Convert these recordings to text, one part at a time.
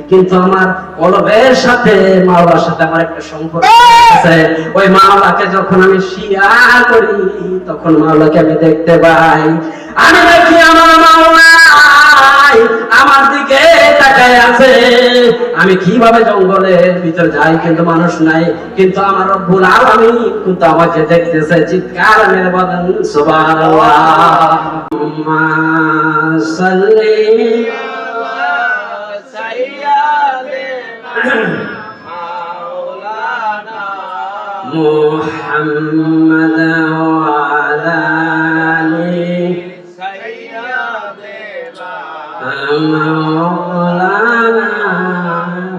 কিন্তু আমার কলবের সাথে মাওলার সাথে আমার একটা সম্পর্ক আছে। ওই মাওলাকে যখন আমি শিয়ার করি তখন মাওলাকে আমি দেখতে পাই। আমি দেখি আমার মাওলা আমার দিকে তাকায় আছে। আমি কিভাবে জঙ্গলের ভিতর যাই কিন্তু মানুষ নাই, কিন্তু আমার রব্বুল আলামিন কিন্তু আমাকে দেখতেছে। চিৎকার মেরে বলেন সুবহানাল্লাহ। সাল্লি আলা সাইয়্যিদিনা মাওলানা মুহাম্মাদ ওয়া আলা আলি সাইয়্যিদিনা মাওলানা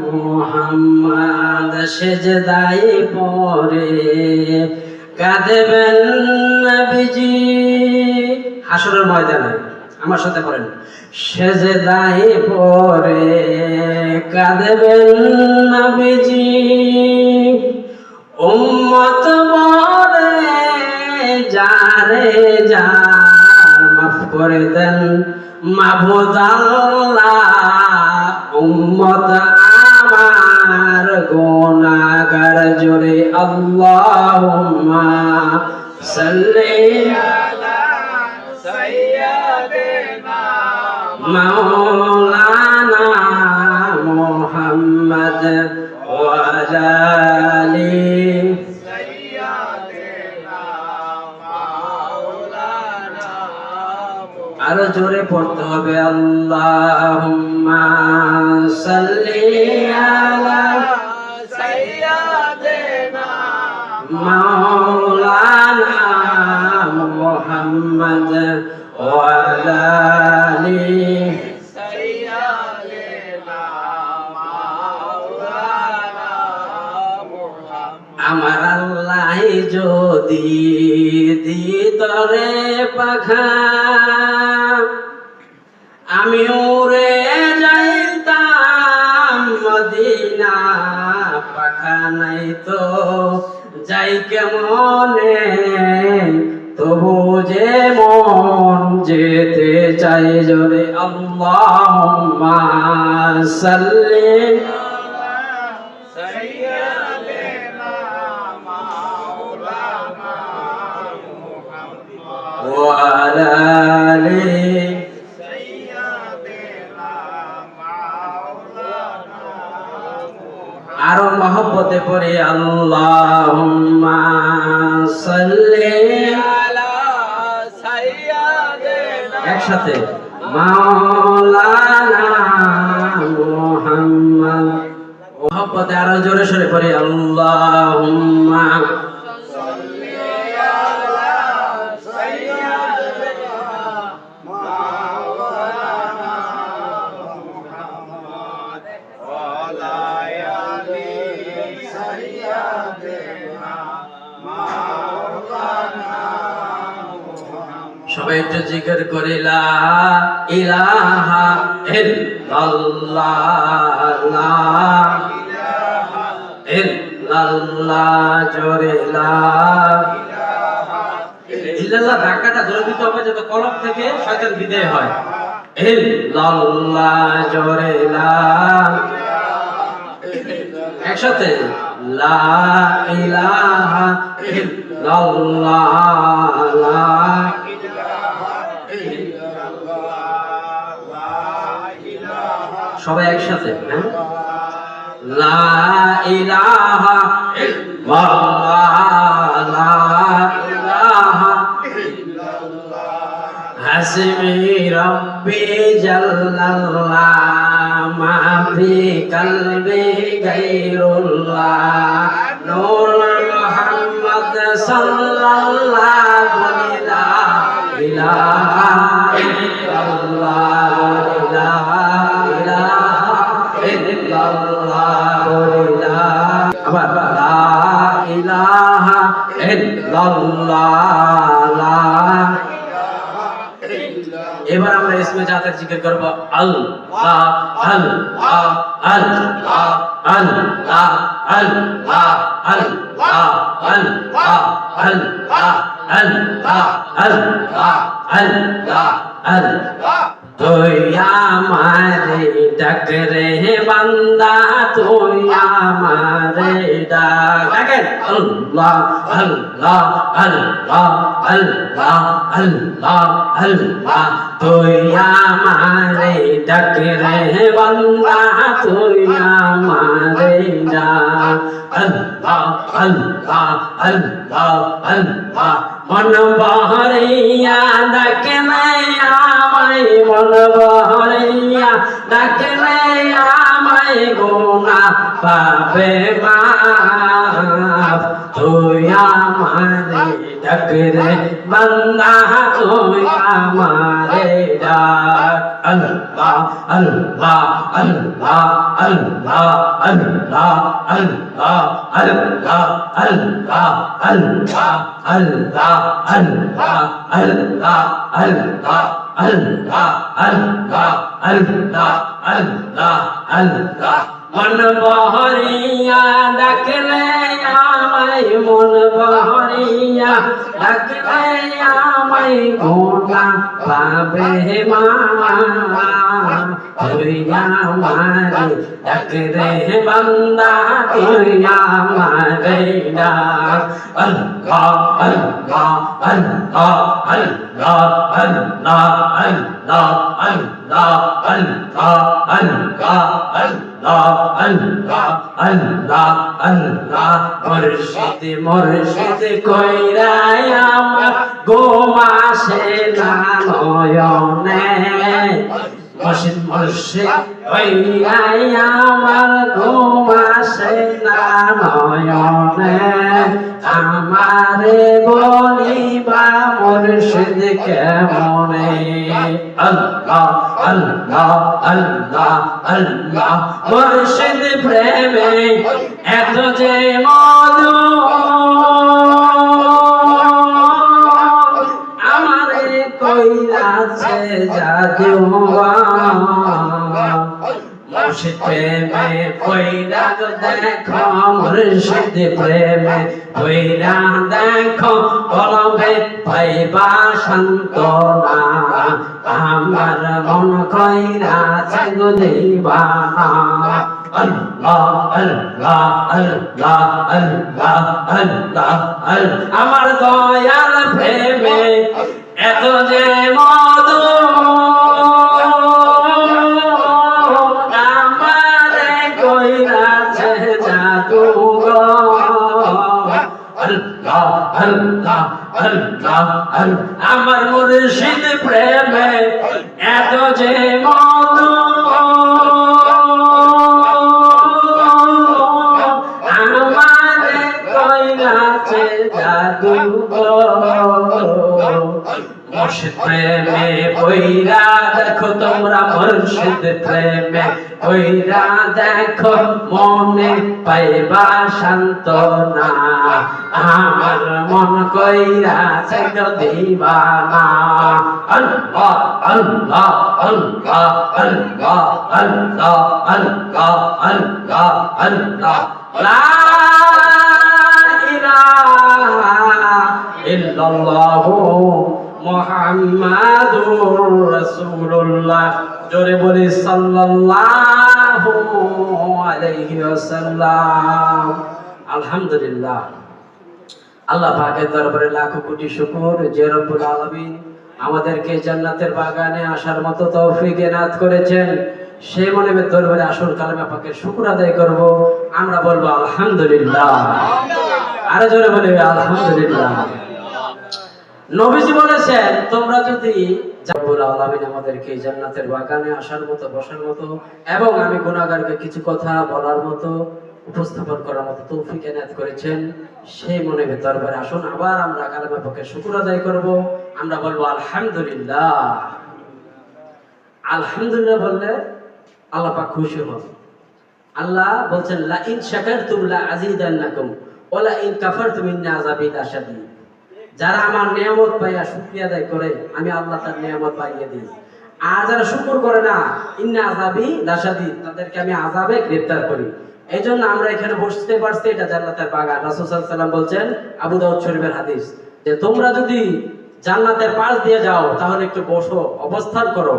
মুহাম্মাদ। সেজদায় পড়ে কাঁদবেন নবীজি হাসরের ময়দানে। আমার সাথে পড়েন, সেজদায় পড়ে কাঁদবেন নবীজি, উম্মত বলে যারে যার মাফ করে দেন মাবুদ আল্লাহ। উম্মত আমার গুনাহগার জোরে আল্লাহুম্মা সাল্লি আলা সাইয়্যিদিনা মাওলানা মুহাম্মাদ ওয়া আলা আলি সাইয়্যিদিনা মাওলানা। আরো জোরে পড়তে হবে, আল্লাহুম্মা সাল্লি আলা সাইয়্যিদিনা মাওলানা মুহাম্মাদ ওয়া আলা আলি সাইয়্যিদিনা মাওলানা মুহাম্মাদ। আমার আল্লাহ যদি দিতরে পাখা আমি উড়ে যাইতাম মদিনা। পাখা নাই তো যাই কেমনে, তবু যে মন যেতে চাই জোরে আল্লাহুম্মা সাল্লি আলা সাইয়্যিদিনা মাওলানা মুহাম্মাদ ওয়া আলা আলি সাইয়্যিদিনা মাওলানা মুহাম্মাদ। আরো মহব্বতে পড়ে আল্লাহুম্মা সাল্লি আলা সাইয়্যিদিনা একসাথে মাওলানা মুহাম্মদ। মহব্বতে আরো জোরে সরে পড়ে আল্লাহুম্মা সাল্লি আলা সাইয়্যিদিনা মাওলানা মুহাম্মদ ওয়া আলা আলি সাইয়্যিদিনা মাওলানা। সবাই একটু জিকির করে লা ইলাহা ইল্লাল্লাহ, লা ইলাহা ইল্লাল্লাহ, জোরে লা ইলাহা ইল্লাল্লাহ। ধাক্কাটা ধরে দিতে হবে যাতে কলব থেকে শয়তান বিদায় হয়। ইল্লাল্লাহ, জোরে লা একসাথে লা ইলাহা ইল্লাল্লাহ, লা সবাই একসাথে লা ইলাহা ইল্লাল্লাহ, লা ইলাহা ইল্লাল্লাহ, হাসবি রাব্বি জাল্লাল্লাহ, মা ফি কলবি গায়রুল্লাহ, নূর মুহাম্মদ সাল্লাল্লাহু আলাইহি ইলাহা ইল্লাল্লাহ, ইলাহা আবার লা ইলাহা ইল্লাল্লাহ। এবার আমরা ইসমে জাতের জিকির করব আল্লাহ আল্লাহ আল্লাহ আল্লাহ আল্লাহ আল্লাহ আল্লাহ আল্লাহ আল্লাহ আল্লাহ আল্লাহ আল্লাহ তুই আমারে ডাক রে বান্দা তুই আমারে ডাক ডাকেন আল্লাহ আল্লাহ আল্লাহ আল্লাহ আল্লাহ আল্লাহ তুই আমারে ডাক রে বান্দা তুই আমারে ডাক আল্লাহ আল্লাহ আল্লাহ আল্লাহ মন বহরিয়া ডাকে আমায় মন বহরিয়া ডাকে আমায় গুনাহ পাবে মাফ তুই আমারে ডাক রে বান্দা তুই আমারে ডাক আল্লাহ আল্লাহ আল্লাহ আল্লাহ আল্লাহ আল্লাহ আল্লাহ আল্লাহ আল্লাহ আল্লাহ আল্লাহ আল্লাহ আল্লাহ আল্লাহ আল্লাহ আল্লাহ আল্লাহ আল্লাহ মন বহরিয়া ডাকলে আমায় মন বহরিয়া ডাকলে আমায় গুনাহ পাবে মা তুই আমারে ডাক রে বান্দা তুই আমারে ডাক আল্লাহ আল্লাহ আল্লাহ আল্লাহ আল্লাহ আল্লাহ আল্লাহ আল্লাহ আল্লাহ আল্লাহ আল্লাহ আল্লাহ আল্লাহ মুর্শিদ মুর্শিদ কইরা আমার গোমাসে না নয়নে মুর্শিদ মুর্শিদ কইরা আমার গোমাসে না নয়নে আমারে বলিবা মুর্শিদ কেমনে আল্লাহ আল্লাহ আল্লাহ আল্লাহ মুর্শিদ প্রেমে এত যে মধু আমারে কইরাছে জাদু মুর্শিদ প্রেমে কইরা দেখো মুর্শিদ প্রেমে কইরা দেখো কলবে পাইবা সান্তনা আমার মন কইরাছে গো দিবানা আল্লাহ আল্লাহ আল্লাহ আল্লাহ আল্লাহ আল্লাহ আমার দয়াল প্রেমে এত যে মধু আমারে কইরাছে জাদু গো আল্লাহ আল্লাহ আল্লাহ আমার মুর্শিদ প্রেমে এত যে মধু আমারে কইরাছে জাদু গো মুর্শিদ প্রেমে কইরা দেখো তোমরা মুর্শিদ প্রেমে কইরা দেখো মনে পাইবা সান্তনা আমার মন কইরাছে গো দিবানা আল্লাহ আল্লাহ আল্লাহ আল্লাহ আল্লাহ আল্লাহ আল্লাহ আল্লাহ লা ইলাহা ইল্লাল্লাহু মুহাম্মাদুর রাসূলুল্লাহ জোরে বলি সাল্লাল্লাহু আলাইহি ওয়াসাল্লাম আলহামদুলিল্লাহ আল্লাহ পাকের দরবারে লাখো কোটি শুকর যে রব্বুল আলামিন আমাদেরকে জান্নাতের বাগানে আসার মতো তৌফিক এনায়েত করেছেন সেই মনিবের দরবারে আসল কালেমা পাকের শুকর আদায় করব আমরা বলবো আলহামদুলিল্লাহ আরো জোরে বলি আলহামদুলিল্লাহ নবীজি বলেছেন তোমরা যদি রব্বুল আলামিন আমাদেরকে জান্নাতের বাগানে আসার মতো বসার মতো এবং আমি গুনাহগারকে কিছু কথা বলার মতো উপস্থাপন করার মতো তৌফিক এনায়েত করেছেন সেই মনে দরবারে আসুন আবার আমরা কালেমা পাকের শুকর আদায় করব আমরা বলবো আলহামদুলিল্লাহ আলহামদুলিল্লাহ বললে আল্লাহ পাক খুশি হন আল্লাহ বলছেন লা ইন শাকারতুম লা আযীদান্নাকুম ওয়া লা ইন কাফারতুম ইন্না আযাবি লাশাদীদ যারা আমার নিয়ামত পাইয়া শুকরিয়া আদায় করে আমি আল্লাহ তার নিয়ামত পাইয়ে দিই আর যারা শুকর করে না ইন্না আযাবি লাশাদীদ তাদেরকে আমি আযাবে গ্রেফতার করি এইজন্য আমরা এখানে বসতে পারছি এটা জান্নাতের বাগান রাসূল সাল্লাল্লাহু আলাইহি ওয়াসাল্লাম বলছেন আবু দাউদ শরীফের হাদিস যে তোমরা যদি জান্নাতের পাশ দিয়ে যাও, তাহলে একটু বসো, অবস্থান করো,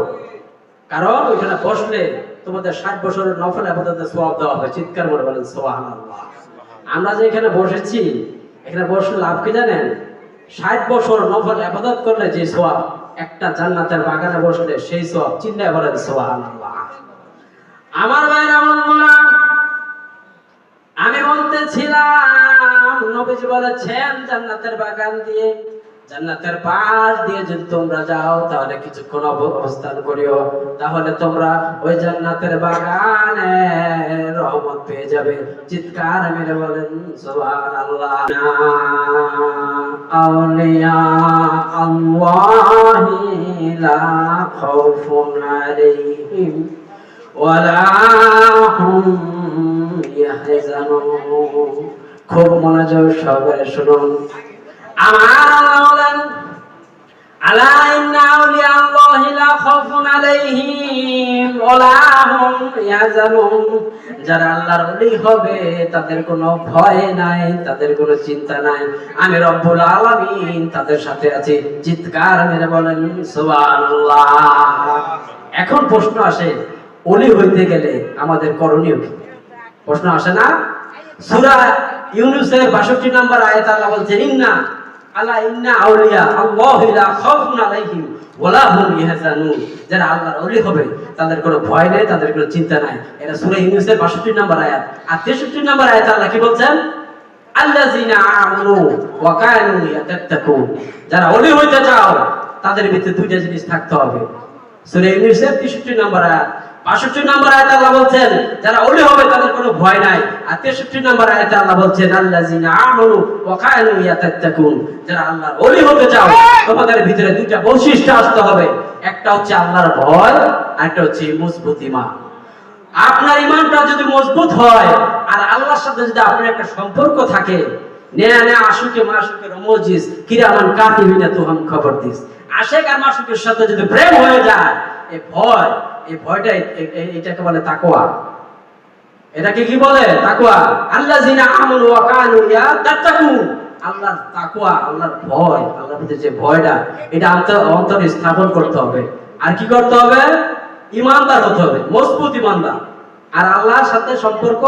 কারণ ওইখানে বসলে তোমাদের 60 বছরের নফল ইবাদতের সওয়াব দেওয়া হবে। চিৎকার করে বলেন সুবহানাল্লাহ। আমরা যে এখানে বসেছি, এখানে বসলে লাভ কি জানেন? 60 বছর নফল ইবাদত করলে যে সওয়াব, একটা জান্নাতের বাগানে বসলে সেই সওয়াব, চিন্তায় বলেন সুবহানাল্লাহ। আমার ভাইরা বন্ধুরা, আমি বলতেছিলাম নবীজি বলেছেন জান্নাতের বাগান দিয়ে, জান্নাতের পাশ দিয়ে যদি তোমরা যাও তাহলে কিছুক্ষণ অবস্থান করিও, তাহলে তোমরা ওই জান্নাতের বাগানে রহমত পেয়ে যাবে। চিৎকার মেরে বলেন সুবহানাল্লাহ। আউলিয়া আল্লাহি লা খাউফুন আলাইহিম ওয়ালা হুম ইয়াহজানুন। খুব মনোযোগ সহকারে শুনুন। আমার আল্লাহ বলেন, আলা ইন্না আউলিয়া আল্লাহি লা খাউফুন আলাইহিম ওয়ালা হুম ইয়াহজানুন। যারা আল্লাহর ওলি হবে তাদের কোনো ভয় নাই, তাদের কোনো চিন্তা নাই, আমি রব্বুল আলামিন তাদের সাথে আছি। চিৎকার মেরে বলেন সুবহানাল্লাহ। এখন প্রশ্ন আসে, ওলি হইতে গেলে আমাদের করণীয় কি? প্রশ্ন আসে না? সূরা ইউনূসের 62 নম্বর আয়াতে আল্লাহ বলছেন, ইন্না আউলিয়া আল্লাহি লা খাউফুন আলাইহিম ওয়ালা হুম ইয়াহজানুন। যারা আল্লাহর ওলি হবে তাদের কোনো ভয় নেই, তাদের কোনো চিন্তা নাই। এটা সূরা ইউনূসের 62 নম্বর আয়াত। আর 63 নম্বর আয়াতে আল্লাহ কি বলছেন? আল্লাযিনা আমানু ওয়া কানু ইয়াতাত্তাকুন। যারা ওলি হইতে চাও তাদের ভিতরে দুইটা জিনিস থাকতে হবে। সূরা ইউনূসের 63 নম্বর আয়াত। 65 নম্বর আয়াতে আল্লাহ বলছেন যারা ওলি হবে তাদের কোনো ভয় নাই। আর 63 নম্বর আয়াতে আল্লাহ বলছেন আল্লাযিনা আমানু ওয়া কানু ইয়াতাত্তাকুন। যারা আল্লাহর ওলি হতে চাও তোমাদের ভিতরে দুইটা বৈশিষ্ট্য আসতে হবে। একটা হচ্ছে আল্লাহর ভয়, আর একটা হচ্ছে মজবুত ঈমান। আপনার ঈমানটা যদি মজবুত হয় আর আল্লাহর সাথে যদি আপনার একটা সম্পর্ক থাকে, নেয়া নেয়া আশুকে মাশুকে রমজিস কিরামান কাতিবিনা তুহাম খবর দিস। আশিক আর মাশুকের সাথে যদি প্রেম হয়ে যায়, এই ভয়, এই ভয়টা এটাকে বলে তাকওয়া। এটাকে কি বলে? তাকওয়া। আল্লাযিনা আমানু ওয়া কানু ইয়াতাত্তাকুন। আল্লাহর তাকওয়া, আল্লাহর ভয়, আল্লাহর প্রতি যে ভয়টা, এটা অন্তরে স্থাপন করতে হবে। আর কি করতে হবে? ঈমানদার হতে হবে, মজবুত ঈমানদার। আর আল্লাহর সাথে সম্পর্ক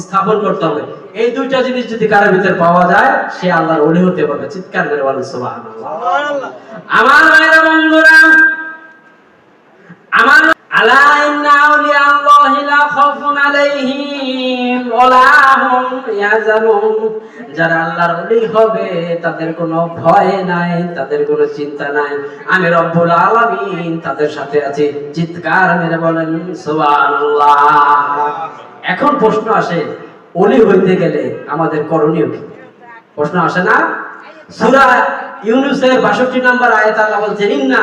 স্থাপন করতে হবে। এই দুইটা জিনিস যদি কারোর ভিতরে পাওয়া যায়, সে আল্লাহর ওলি হতে পারবে। চিৎকার করে বলেন সুবহানাল্লাহ। আমার ভাইরা বন্ধুরা, আমার আলা ইন্না আউলিয়া আল্লাহি লা খাউফুন আলাইহিম ওয়ালা হুম ইয়াহজানুন। যারা আল্লাহর ওলি হবে তাদের কোনো ভয় নাই, তাদের কোনো চিন্তা নাই, আমি রব্বুল আলামিন তাদের সাথে আছি। চিৎকার মেরে বলেন সুবহানাল্লাহ। এখন প্রশ্ন আসে, ওলি হইতে গেলে আমাদের করণীয় কি? প্রশ্ন আসে না? সূরা ইউনূসের 62 নম্বর আয়াতে আল্লাহ বলছেন, ইন্না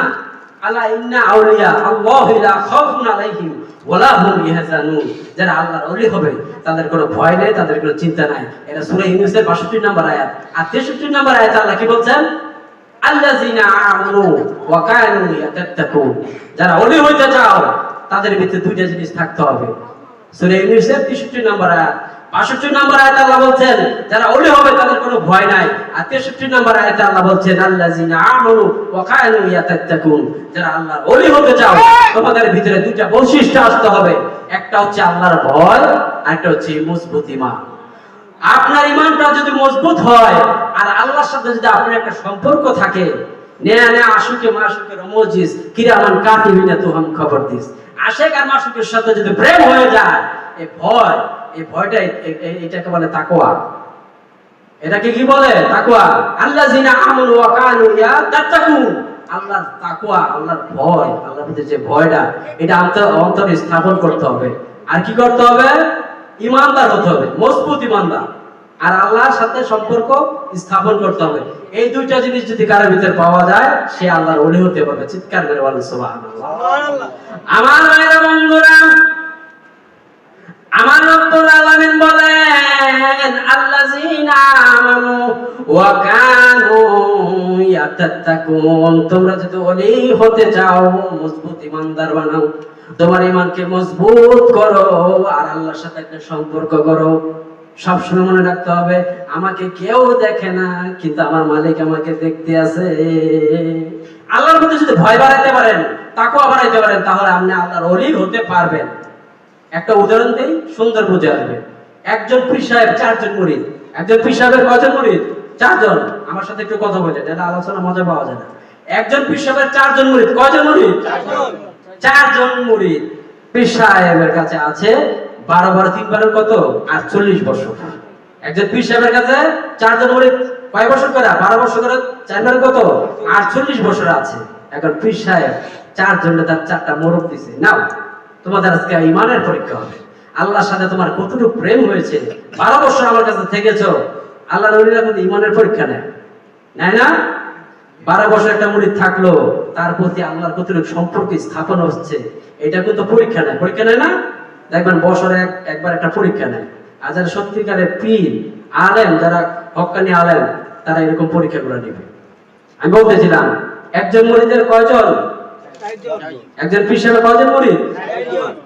আউলিয়া আল্লাহি লা খাউফুন আলাইহিম ওয়ালা হুম ইয়াহজানুন। যারা আল্লাহর ওলি হবে তাদের কোনো ভয় নেই, তাদের কোনো চিন্তা নাই। এটা সূরা ইউনূসের 62 নম্বর আয়াত। আর 63 নম্বর আয়াতে আল্লাহ কি বলছেন? আল্লাযিনা আমানু ওয়া কানু ইয়াতাত্তাকুন। যারা ওলি হইতে চাও তাদের ভিতরে দুইটা জিনিস থাকতে হবে। সূরা ইউনূসের 63 নম্বর আয়াত। 65 নম্বর আয়াতে আল্লাহ বলছেন যারা ওলি হবে তাদের কোনো ভয় নাই। আর 63 নম্বর আয়াতে আল্লাহ বলছেন আল্লাযিনা আমানু ওয়া কানু ইয়াতাত্তাকুন। যারা আল্লাহর ওলি হতে চাও তোমাদের ভিতরে দুইটা বৈশিষ্ট্য আসতে হবে। একটা হচ্ছে আল্লাহর ভয়, আর একটা হচ্ছে মজবুত ঈমান। আপনার ঈমানটা যদি মজবুত হয় আর আল্লাহর সাথে যদি আপনার একটা সম্পর্ক থাকে, নেয়া নেয়া আশুকে মাশুকে রমজিস কিরামান কাতিবিনা তুহাম খবর দিস। আশিক আর মাশুকের সাথে যদি প্রেম হয়ে যায়, এই ভয়, এই ভয়টা এটাকে বলে তাকওয়া। এটাকে কি বলে? তাকওয়া। আল্লাযিনা আমানু ওয়া কানু ইয়াতাত্তাকুন। আল্লাহর তাকওয়া, আল্লাহর ভয়, আল্লাহর প্রতি যে ভয়টা, এটা অন্তরে স্থাপন করতে হবে। আর কি করতে হবে? ঈমানদার হতে হবে, মজবুত ঈমানদার। আর আল্লাহর সাথে সম্পর্ক স্থাপন করতে হবে। এই দুইটা জিনিস যদি কারোর ভিতরে পাওয়া যায়, সে আল্লাহর ওলি হতে পারবে। চিৎকার করে বলেন সুবহানাল্লাহ। আমার ভাইরা বন্ধুরা, আমার রব্বুল আলামিন বলেন আল্লাযিনা আমানু ওয়া কানু ইয়াতাত্তাকুন। তোমরা যদি ওলি হতে চাও, মজবুত ঈমানদার বানাও, তোমার ঈমানকে মজবুত করো আর আল্লাহর সাথে একটা সম্পর্ক করো। সবসময় মনে রাখতে হবে আমাকে কেউ দেখে না, কিন্তু আমার মালিক আমাকে দেখতে আছে। আল্লাহর প্রতি যদি ভয় বাড়াইতে পারেন, তাকওয়া বাড়াইতে পারেন, তাহলে আপনি আল্লাহর ওলি হতে পারবেন। একটা উদাহরণ দেই, সুন্দর বুঝে আসবে। একজন পীর সাহেব 4 জন মুরিদ। একজন পীর সাহেবের কয়জন মুরিদ? 4 জন। আমার সাথে একটু কথা বলেন, এটা আলোচনা মজা পাওয়া যায় না। একজন পীর সাহেবের 4 জন মুরিদ। কয়জন মুরিদ? 4 জন মুরিদ। পীর সাহেবের কাছে আছে 12 12 3 12 কত? 48 বছর। একজন পীর সাহেবের কাছে 4 জন মুরিদ কয় বছর করে? 12 বছর করে 4 12 কত? 48 বছর আছে। এখন পীর সাহেব 4 জনের তার 4টা মোরগ দিছে, নাও তোমাদের আজকে ঈমানের পরীক্ষা হবে। আল্লাহর সাথে তোমার কতটুকু প্রেম হয়েছে। 12 বছর আমার কাছে থেকেছো। আল্লাহর ওলিরা কিন্তু ঈমানের পরীক্ষা নেয় না? 12 বছর একটা মুরিদ থাকলো, তার প্রতি আল্লাহর কতটুকু সম্পর্ক স্থাপন হচ্ছে, এটা কিন্তু পরীক্ষা নেয়। পরীক্ষা নেয় না? দেখবেন বছরে একবার একটা পরীক্ষা নেয়। আর যারা সত্যিকারের পীর আলেম, যারা হক্কানি আলেম, তারা এরকম পরীক্ষাগুলো নেবে। আমি বলতেছিলাম একজন মুরিদের কয়জন? একজন পীর সাহেবের কয়জন মুরিদ?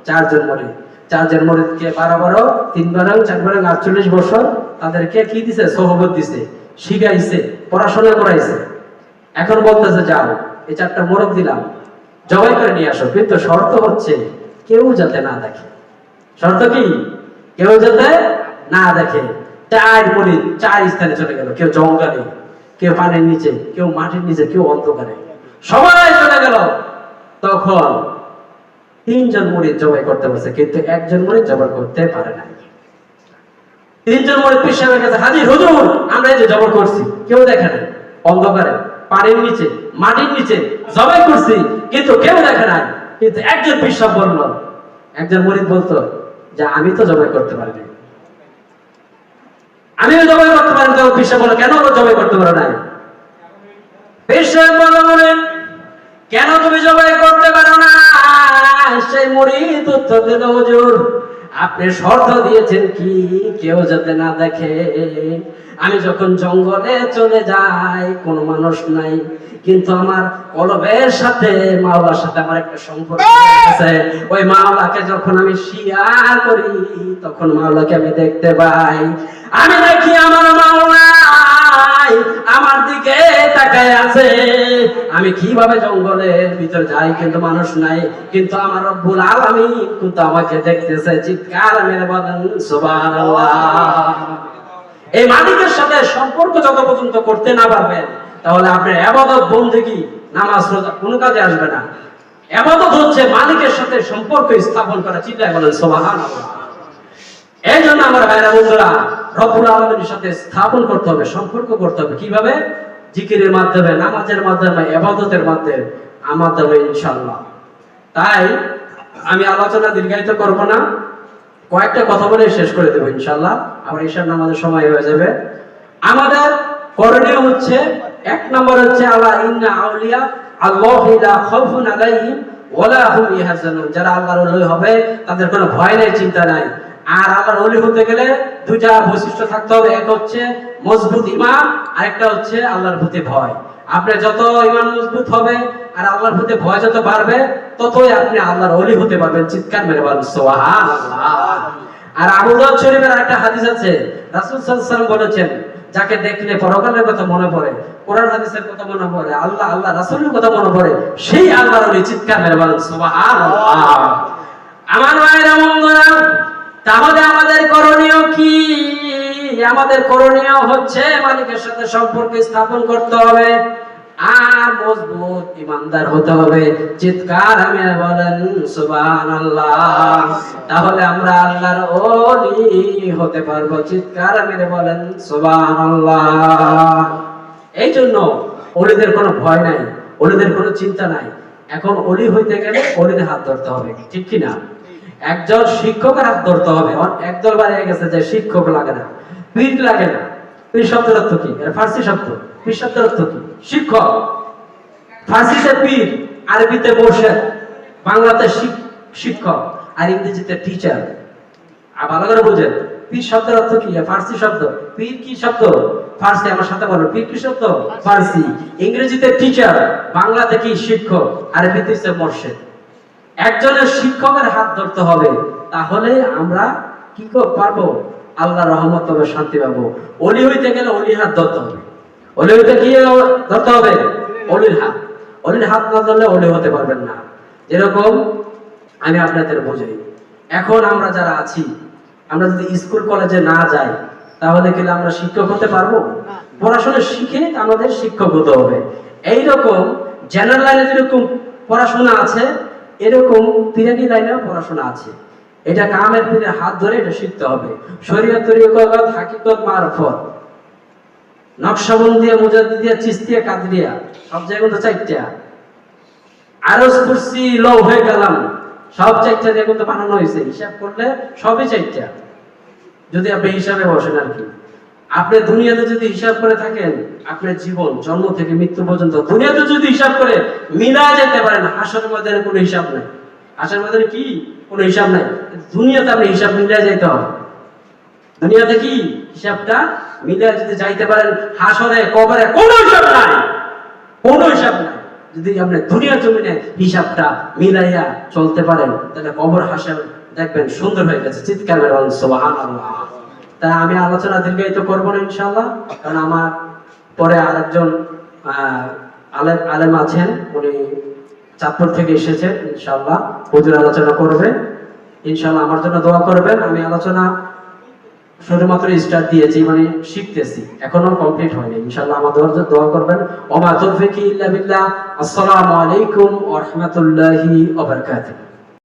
4 জন মুরিদ। 4 জন মুরিদকে 12 12 3 12 4 12 48 বছর তাদেরকে কি দিছে? সোহবত দিছে, শিখাইছে, পড়াশোনা করাইছে। এখন বলতেছে যাও এই 4টা মোরগ দিলাম, জবাই করে নিয়ে আসো, কিন্তু শর্ত হচ্ছে কেউ যাতে না দেখে। শর্ত কি? কেউ যাতে না দেখে। 4 মুরিদ 4 স্থানে চলে গেল, কেউ জঙ্গলে, কেউ পানির নিচে, কেউ মাটির নিচে, কেউ অন্ধকারে, সবাই চলে গেল। তখন 3 জন মুরিদ জবাই করতে পারছে, কিন্তু 1 জন মুরিদ জবাই করতে পারে না। 3 জন মুরিদ পীর সাহেবের কাছে হাজির, হুজুর আমরা এই যে জবাই করছি, কেউ দেখে না, অন্ধকারে, পানির নিচে, মাটির নিচে জবাই করছি, কিন্তু কেউ দেখে নাই। কিন্তু একজন পীর সাহেব বলল, একজন মুরিদ বলতো যে আমি তো জবাই করতে পারিনি, আমিও জবাই করতে পারি। তখন পীর সাহেব বলল কেন জবাই করতে পারো নাই? পীর সাহেব বললেন কেন তুমি জবাই করতে পারো না? সেই মুরিদ উত্তর দিল, হুজুর আপনি শর্ত দিয়েছেন কি কেউ যাতে না দেখে। আমি যখন জঙ্গলে চলে যাই কোনো মানুষ নাই, কিন্তু আমার কলবের সাথে মাওলার সাথে আমার একটা সম্পর্ক আছে। ওই মাওলাকে যখন আমি শিয়ার করি তখন মাওলাকে আমি দেখতে পাই। আমি দেখি আমার মাওলা আমার দিকে তাকায় আছে। আমি কিভাবে জঙ্গলের ভিতর যাই কিন্তু মানুষ নাই, কিন্তু আমার রব্বুল আলামিন কিন্তু আমাকে দেখতেছে। চিৎকার মেরে বলেন সুবহানাল্লাহ। এই মালিকের সাথে সম্পর্ক যত পর্যন্ত করতে না পারবেন, তাহলে আপনার ইবাদত, বন্দেগী, নামাজ, রোজা কোনো কাজে আসবে না। ইবাদত হচ্ছে মালিকের সাথে সম্পর্ক স্থাপন করা। চিৎকার বলেন সুবহানাল্লাহ। এই জন্য আমার ভাইরা বন্ধুরা, রব্বুল আলামিনের সাথে স্থাপন করতে হবে, সম্পর্ক করতে হবে। কিভাবে? জিকিরের মাধ্যমে, নামাজের মাধ্যমে, ইবাদতের মাধ্যমে ইনশাআল্লাহ। তাই আমি আলোচনা দীর্ঘায়িত করব না, কয়েকটা কথা বলে শেষ করে দেব ইনশাআল্লাহ। আবার ঈশার নামাজের সময় হয়ে যাবে। আমাদের করণীয় হচ্ছে 1 নম্বর হচ্ছে আলা ইন্না আউলিয়া আল্লাহি লা খাউফুন আলাইহিম ওয়ালা হুম ইয়াহজানুন। যারা আল্লাহর ওলি হবে তাদের কোনো ভয় নাই, চিন্তা নাই। আর আল্লাহর ওলি হতে গেলে 2টা বৈশিষ্ট্য থাকতে হবে। এক হচ্ছে মজবুত ঈমান, আরেকটা হচ্ছে আল্লাহর প্রতি ভয়। আপনার যত ঈমান মজবুত হবে আর আল্লাহর প্রতি ভয় যত বাড়বে, ততই আপনি আল্লাহর ওলি হতে পারবেন। চিৎকার মেরে বলেন সুবহানাল্লাহ। আর আবু দাউদ শরীফের একটা হাদিস আছে, রাসূল সাল্লাল্লাহু আলাইহি ওয়াসাল্লাম বলেছেন যাকে দেখলে পরকালের কথা মনে পড়ে, কোরআন হাদিসের কথা মনে পড়ে, আল্লাহ রাসূলের কথা মনে পড়ে, সেই আল্লাহর ওলি। চিৎকার মেরে বলেন সুবহানাল্লাহ। আমার ভাইরা বন্ধুরা, তাহলে আমাদের করণীয় কি? আমাদের করণীয় হচ্ছে মালিকের সাথে সম্পর্ক স্থাপন করতে হবে আর মজবুত ঈমানদার হতে হবে। চিৎকার আমি বলেন সুবহানাল্লাহ। তাহলে আমরা আল্লাহর ওলি হতে পারবো। চিৎকার আমি বলেন সুবহানাল্লাহ। এই জন্য ওলিদের কোনো ভয় নাই, ওলিদের কোনো চিন্তা নাই। এখন ওলি হইতে গেলে ওলিদের হাত ধরতে হবে, ঠিক কি না? একজন শিক্ষকের হাত ধরতে হবে। একদল বাড়িয়ে গেছে যে শিক্ষক লাগে না, পীর লাগে না। পীর শব্দের অর্থ কি? এর ফার্সি শব্দ। পীর শব্দের অর্থ কি? শিক্ষক। ফার্সিতে পীর, আরবিতে মুর্শিদ, বাংলাতে শিক্ষক, আর ইংরেজিতে টিচার। ভালো করে বুঝেন, পীর শব্দের অর্থ কি? ফার্সি শব্দ। পীর কি শব্দ? ফার্সি। আমার সাথে বলো, পীর কি শব্দ? ফার্সি। ইংরেজিতে টিচার, বাংলাতে কি? শিক্ষক, আরবিতে মুর্শিদ। একজনের শিক্ষকের হাত ধরতে হবে, তাহলে আমরা কি করতে পারবো? আল্লাহর রহমত পাবো, শান্তি পাবো। ওলি হইতে গেলে অলির হাত ধরতে হবে। ওলি হইতে কি ধরতে হবে? অলির হাত। অলির হাত না ধরলে অলি হতে পারবেন না। যেরকম আমি আপনাদের বোঝাই, এখন আমরা যারা আছি, আমরা যদি স্কুল কলেজে না যাই তাহলে কি আমরা শিক্ষক হতে পারবো? পড়াশোনা শিখে আমাদের শিক্ষক হতে হবে। এইরকম জেনারেল লাইনে যেরকম পড়াশোনা আছে, এরকম পিরানি লাইনেও পড়াশোনা আছে। এটা কামের পীরের হাত ধরে এটা শিখতে হবে। শরীয়ত, তরিকত, হাকিকত, মারফত, নকশবন্দিয়া, মুজাদ্দিদিয়া, চিশতিয়া, কাদরিয়া, সব জায়গায় তো চারটা। আরজ কুরসি, লৌহে কালাম, সব চারটা দিয়ে কিন্তু বানানো হয়েছে। হিসাব করলে সবই চারটা, যদি আপনি হিসাবে বসেন আর কি। আপনি দুনিয়াতে যদি হিসাব করে থাকেন, আপনার জীবন জন্ম থেকে মৃত্যু পর্যন্ত দুনিয়াতে যদি হিসাব করে মিলা যেতে পারেন, হাসরের ময়দানে কোনো হিসাব নাই। হাসরের ময়দানে কি কোনো হিসাব নাই? দুনিয়াতে আপনি হিসাব মিলিয়ে যাইতে হবে। দুনিয়াতে কি হিসাবটা মিলিয়ে যদি যাইতে পারেন, হাসরে কবরে কোনো হিসাব নাই, কোনো হিসাব নাই। যদি আপনি দুনিয়া জমিনে হিসাবটা মিলাইয়া চলতে পারেন, তাহলে কবর হাসর দেখবেন সুন্দর হয়ে গেছে। চিৎকার করে বলেন সুবহানাল্লাহ। তা আমি আলোচনা দীর্ঘায়িত করবো না ইনশাআল্লাহ, কারণ আমার পরে আরেকজন আলেম আছেন, উনি চাঁদপুর থেকে এসেছেন। ইনশাআল্লাহ হুজুর আলোচনা করবে। ইনশাআল্লাহ আমার জন্য দোয়া করবেন। আমি আলোচনা শুধুমাত্র স্টার্ট দিয়েছি, মানে শিখতেছি, এখনো কমপ্লিট হয়নি। ইনশাআল্লাহ আমাদের জন্য দোয়া করবেন। ওয়া মা তাওফীকি ইল্লা বিল্লাহ। আসসালামু আলাইকুম ওয়া রাহমাতুল্লাহি ওয়া বারাকাতুহু।